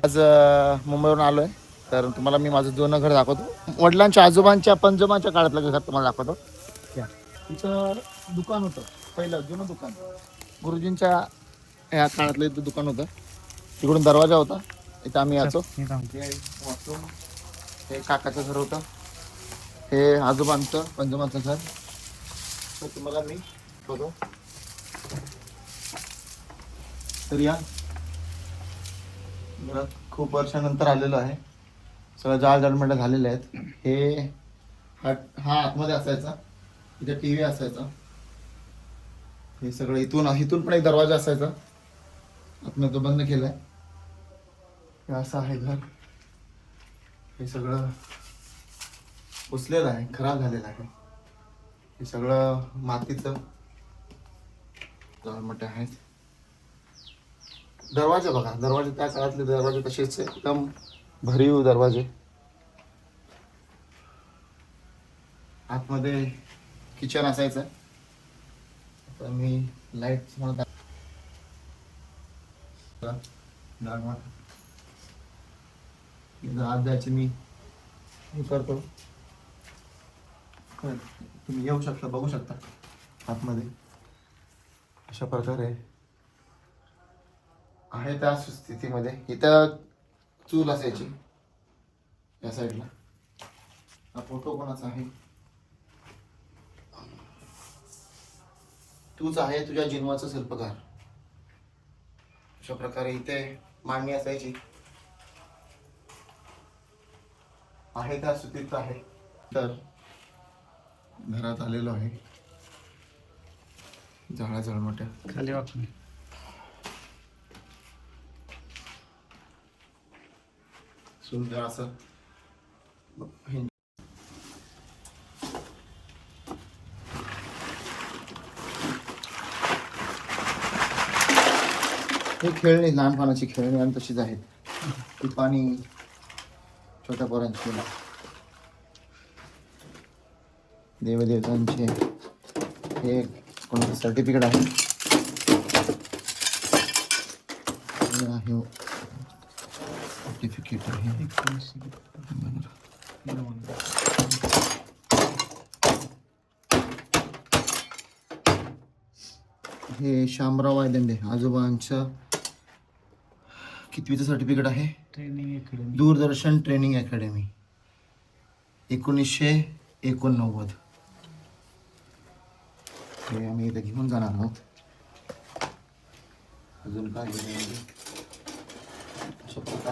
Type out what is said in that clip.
आज मुंबईवरून आलो आहे, तर तुम्हाला मी माझं जुनं घर दाखवतो. वडिलांच्या आजोबांच्या पंजोबांच्या काळातलं घर तुम्हाला दाखवतो. तिथं दुकान होतं, पहिलं जुनं दुकान, गुरुजींच्या या काळातलं इथं दुकान होतं. तिकडून दरवाजा होता, इथं आम्ही यायचो. हे वॉशरूम, हे काकाचं घर होतं, हे आजोबांचं पंजोबांचं घर. तर तुम्हाला मी बघू तर या घरात खूप वर्षानंतर आलेलो आहे. सगळं जाळजळमंड झालेले आहेत. हे हा आतमध्ये असायचा, इथे टी व्ही असायचा. हे सगळं इथून पण एक दरवाजा असायचा, आतमध्ये तो बंद केलाय. हे असं आहे घर. हे सगळं पुसलेलं आहे, खराब झालेलं आहे. हे सगळं मातीचं जाळमट आहेत. दरवाजे बघा, दरवाजे त्या काळातले दरवाजे तसेच एकदम भरीव दरवाजे. आतमध्ये किचन असायचं. तर मी लाईट म्हणत आत जायचे मी करतो. तुम्ही येऊ शकता, बघू शकता आतमध्ये अशा प्रकारे आहे त्या स्थितीमध्ये. इथं चूल असायची या साईडला. हा फोटो कोणाचा आहे? तूच आहे तुझ्या जन्माचं शिल्पकार. अशा प्रकारे इथे मांडणी असायची. आहे त्या स्थितीत आहे. तर घरात आलेलो आहे, झाडा झळमट्या खाली वाकून सुंदर असं. हे खेळणी, लहानपणाची खेळणी आणि तशीच आहेत. ती पाणी छोट्या पोरांची, देवदेवतांचे. हे कोणाचं सर्टिफिकेट आहे. सर्टिफिकेट आहे. हे शामराव वायदंडे आजोबांचं कितवीचं सर्टिफिकेट आहे? ट्रेनिंग अकॅडमी, दूरदर्शन ट्रेनिंग अकॅडमी 1989. हे आम्ही इथे घेऊन जाणार आहोत. अजून काय अशा प्रकारे